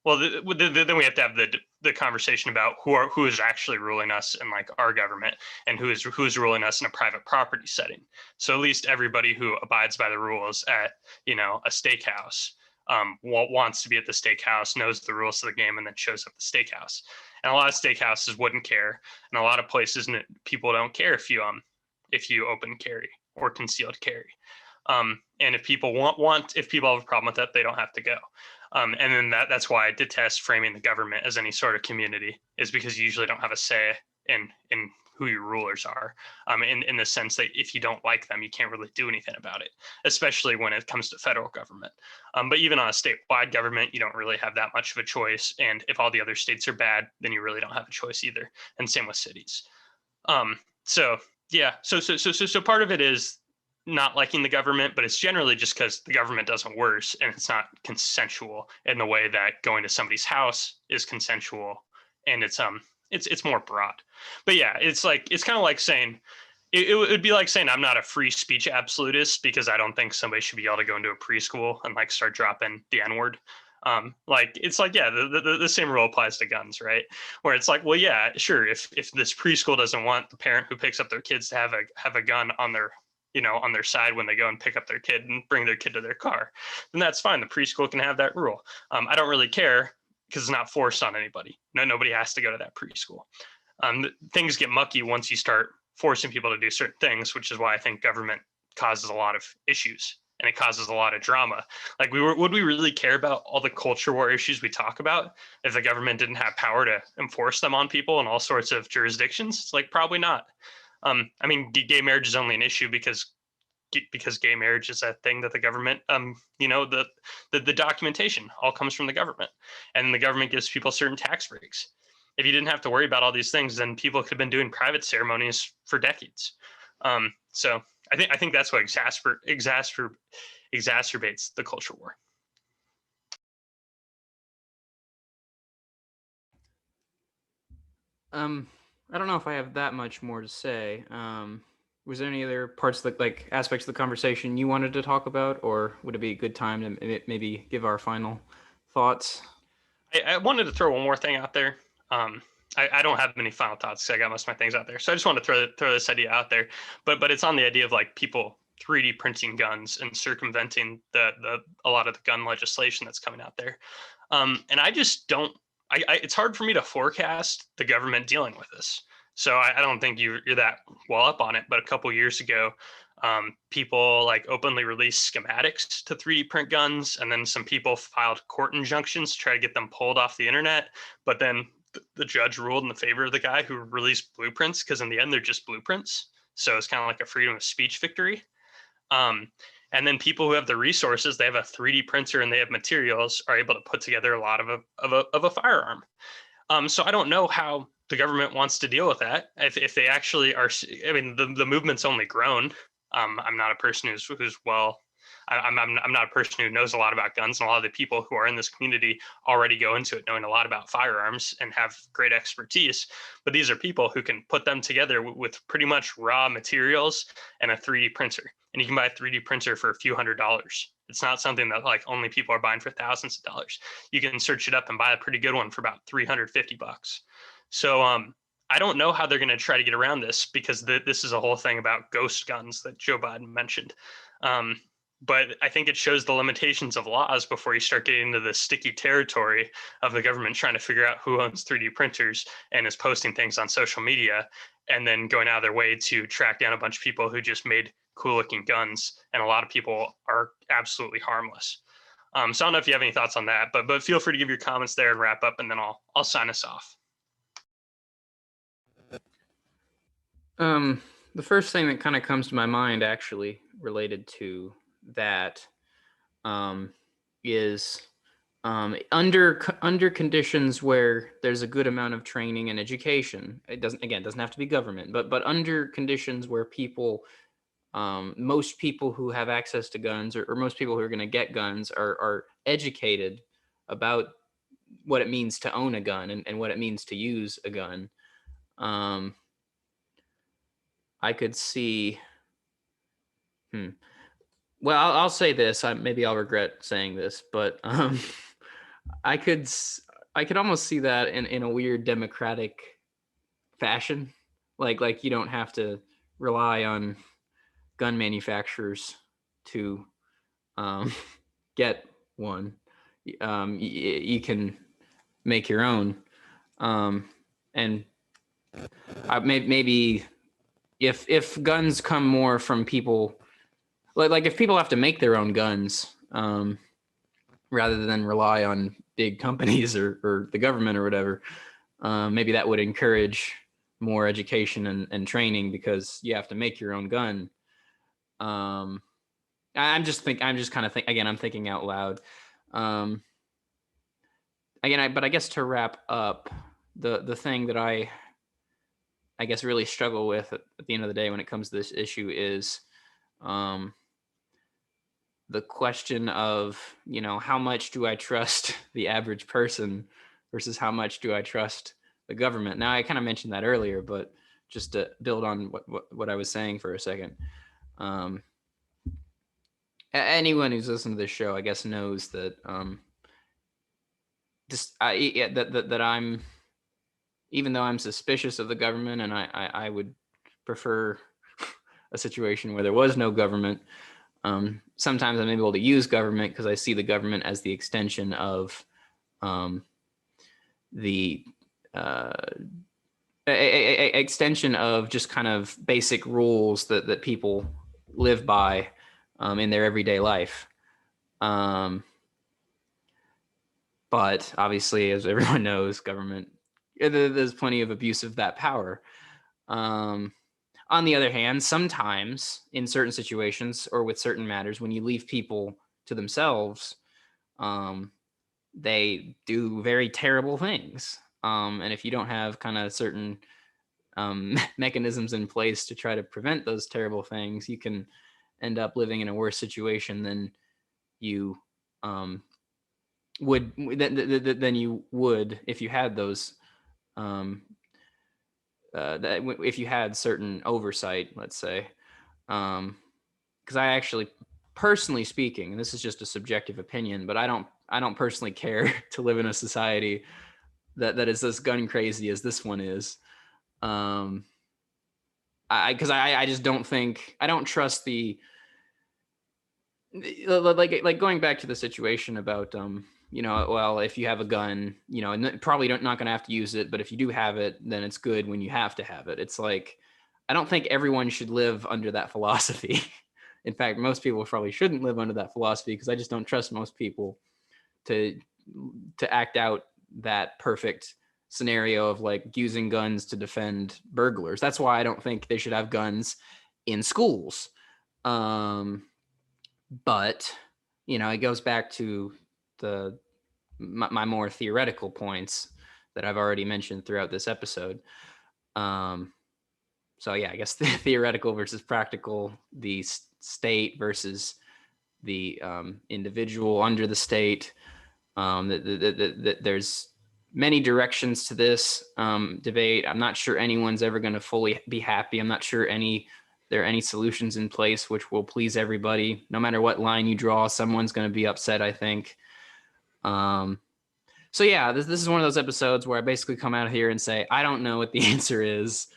then we have to have the conversation about who is actually ruling us in like our government and who's ruling us in a private property setting. So at least everybody who abides by the rules at a steakhouse wants to be at the steakhouse, knows the rules of the game, and then shows up at the steakhouse. And a lot of steakhouses wouldn't care, and a lot of places people don't care if you open carry or concealed carry. And if people if people have a problem with that, they don't have to go. And then that's why I detest framing the government as any sort of community, is because you usually don't have a say in who your rulers are. In the sense that if you don't like them, you can't really do anything about it, especially when it comes to federal government. But even on a statewide government, you don't really have that much of a choice. And if all the other states are bad, then you really don't have a choice either. And same with cities. So yeah, so part of it is not liking the government, but it's generally just because the government doesn't worse and it's not consensual in the way that going to somebody's house is consensual, and it's more broad. But yeah, it's kind of like saying it would be like saying I'm not a free speech absolutist because I don't think somebody should be able to go into a preschool and like start dropping the N word. Like it's like, yeah, the same rule applies to guns, right? Where it's like, well, yeah, sure, if this preschool doesn't want the parent who picks up their kids to have a gun on their side when they go and pick up their kid and bring their kid to their car, then that's fine. The preschool can have that rule. I don't really care because it's not forced on anybody. Nobody has to go to that preschool. Things get mucky once you start forcing people to do certain things, which is why I think government causes a lot of issues and it causes a lot of drama. Like, would we really care about all the culture war issues we talk about if the government didn't have power to enforce them on people in all sorts of jurisdictions? It's like, probably not. I mean, gay marriage is only an issue because gay marriage is a thing that the government, the documentation all comes from the government, and the government gives people certain tax breaks. If you didn't have to worry about all these things, then people could have been doing private ceremonies for decades. So I think that's what exacerbates the culture war. I don't know if I have that much more to say. Was there any other parts of like aspects of the conversation you wanted to talk about, or would it be a good time to maybe give our final thoughts? I wanted to throw one more thing out there. Um, I don't have many final thoughts. I got most of my things out there, so I just want to throw this idea out there. But it's on the idea of like people 3D printing guns and circumventing the a lot of the gun legislation that's coming out there. And I just don't. It's hard for me to forecast the government dealing with this. So I don't think you're that well up on it. But a couple years ago, people like openly released schematics to 3D print guns, and then some people filed court injunctions to try to get them pulled off the internet. But then the judge ruled in the favor of the guy who released blueprints, because in the end they're just blueprints. So it's kind of like a freedom of speech victory. Um, and then people who have the resources, they have a 3D printer and they have materials, are able to put together a lot of a firearm. So I don't know how the government wants to deal with that. If they actually are, I mean, the movement's only grown. I'm not a person who's well. I'm not a person who knows a lot about guns, and a lot of the people who are in this community already go into it knowing a lot about firearms and have great expertise. But these are people who can put them together with pretty much raw materials and a 3D printer. And you can buy a 3D printer for a few $100s. It's not something that like only people are buying for thousands of dollars. You can search it up and buy a pretty good one for about $350. So I don't know how they're going to try to get around this, because this is a whole thing about ghost guns that Joe Biden mentioned. But I think it shows the limitations of laws before you start getting into the sticky territory of the government trying to figure out who owns 3D printers and is posting things on social media, and then going out of their way to track down a bunch of people who just made cool looking guns. And a lot of people are absolutely harmless. So I don't know if you have any thoughts on that, but feel free to give your comments there and wrap up, and then I'll sign us off. The first thing that kind of comes to my mind, actually related to that, is under conditions where there's a good amount of training and education. It doesn't have to be government, but under conditions where people, most people who have access to guns, or most people who are going to get guns, are educated about what it means to own a gun, and what it means to use a gun. I could see. Well, I'll say this. Maybe I'll regret saying this, but I could I could almost see that in a weird democratic fashion. Like you don't have to rely on gun manufacturers to get one. You can make your own, and maybe if guns come more from people, like if people have to make their own guns, rather than rely on big companies or the government or whatever, maybe that would encourage more education and training, because you have to make your own gun. I'm just kind of again, I'm thinking out loud. Again, but I guess to wrap up, the thing that I guess really struggle with at the end of the day when it comes to this issue is the question of, how much do I trust the average person versus how much do I trust the government? Now, I kind of mentioned that earlier, but just to build on what I was saying for a second. Anyone who's listened to this show, I guess, knows that that I'm, even though I'm suspicious of the government, and I would prefer a situation where there was no government. Sometimes I'm able to use government because I see the government as the extension of the extension of just kind of basic rules that people live by, in their everyday life. Um, but obviously, as everyone knows, government, there's plenty of abuse of that power. Um, on the other hand, sometimes in certain situations or with certain matters, when you leave people to themselves, um, they do very terrible things. And if you don't have kind of certain mechanisms in place to try to prevent those terrible things, you can end up living in a worse situation than you um, would than you would if you had those um, if you had certain oversight, let's say. Because I actually, personally speaking, and this is just a subjective opinion, but I don't personally care to live in a society that is as gun crazy as this one is. Um, because I just don't think I don't trust the like going back to the situation about well, if you have a gun, probably not going to have to use it, but if you do have it, then it's good when you have to have it. It's like I don't think everyone should live under that philosophy. In fact, most people probably shouldn't live under that philosophy because I just don't trust most people to act out that perfect scenario of like using guns to defend burglars. That's why I don't think they should have guns in schools. Um, but it goes back to the my more theoretical points that I've already mentioned throughout this episode. Um, so yeah, I guess the theoretical versus practical, the state versus the individual under the state. There's many directions to this debate. I'm not sure anyone's ever going to fully be happy. I'm not sure there are any solutions in place which will please everybody. No matter what line you draw, someone's going to be upset, I think. Um, so yeah, this is one of those episodes where I basically come out here and say, I don't know what the answer is.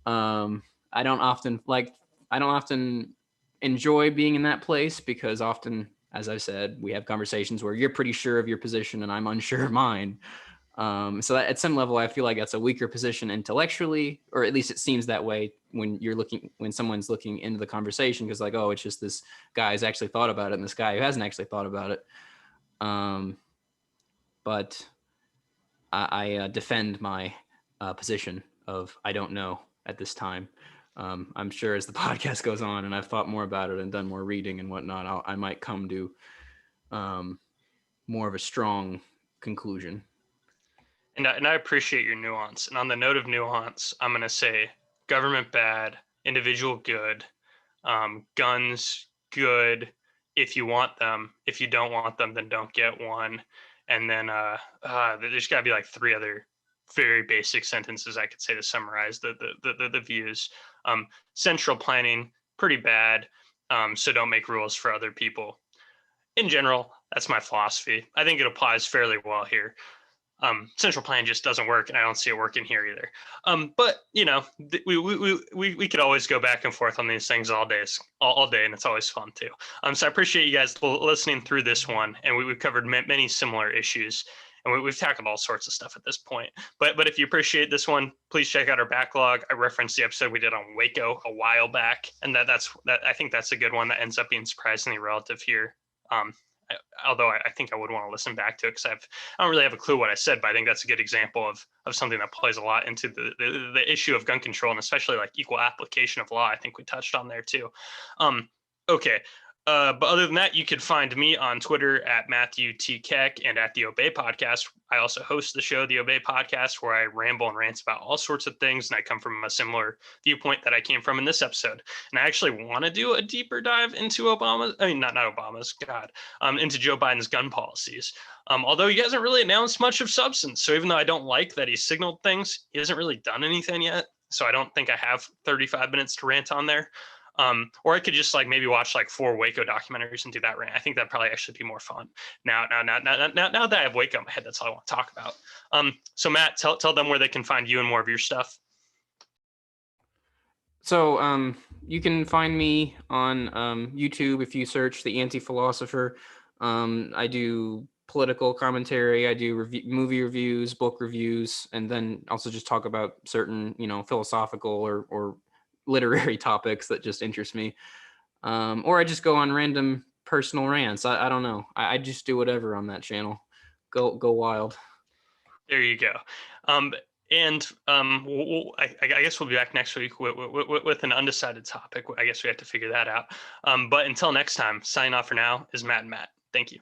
Um, I don't often enjoy being in that place because often, as I said, we have conversations where you're pretty sure of your position and I'm unsure of mine. So that, at some level, I feel like that's a weaker position intellectually, or at least it seems that way when someone's looking into the conversation, because like, oh, it's just this guy who's actually thought about it and this guy who hasn't actually thought about it. But I defend my position of I don't know at this time. I'm sure as the podcast goes on and I've thought more about it and done more reading and whatnot, I might come to more of a strong conclusion. And I appreciate your nuance. And on the note of nuance, I'm going to say government bad, individual good, guns good if you want them. If you don't want them, then don't get one. And then there's got to be like three other very basic sentences I could say to summarize the views. Central planning, pretty bad. So don't make rules for other people. In general, that's my philosophy. I think it applies fairly well here. Central plan just doesn't work, and I don't see it working here either. But we could always go back and forth on these things all day, and it's always fun too. So I appreciate you guys listening through this one, and we've covered many similar issues, and we've tackled all sorts of stuff at this point. But if you appreciate this one, please check out our backlog. I referenced the episode we did on Waco a while back, and that's I think that's a good one that ends up being surprisingly relative here. Um, Although I think I would want to listen back to it because I don't really have a clue what I said, but I think that's a good example of something that plays a lot into the issue of gun control and especially like equal application of law. I think we touched on there too. Okay. But other than that, you could find me on Twitter at Matthew T. Keck and at the Obey Podcast. I also host the show, the Obey Podcast, where I ramble and rant about all sorts of things. And I come from a similar viewpoint that I came from in this episode. And I actually want to do a deeper dive into not Obama's, God, into Joe Biden's gun policies. Although he hasn't really announced much of substance. So even though I don't like that he signaled things, he hasn't really done anything yet. So I don't think I have 35 minutes to rant on there. Or I could just like maybe watch like 4 Waco documentaries and do that rant. I think that'd probably actually be more fun. Now that I have Waco in my head, that's all I want to talk about. So Matt, tell them where they can find you and more of your stuff. So you can find me on YouTube if you search The Anti-Philosopher. I do political commentary. I do movie reviews, book reviews, and then also just talk about certain, philosophical or literary topics that just interest me. or I just go on random personal rants. I don't know. I just do whatever on that channel. Go wild. There you go. Um, and I guess we'll be back next week with an undecided topic. I guess we have to figure that out. But until next time, signing off for now is Matt and Matt. Thank you.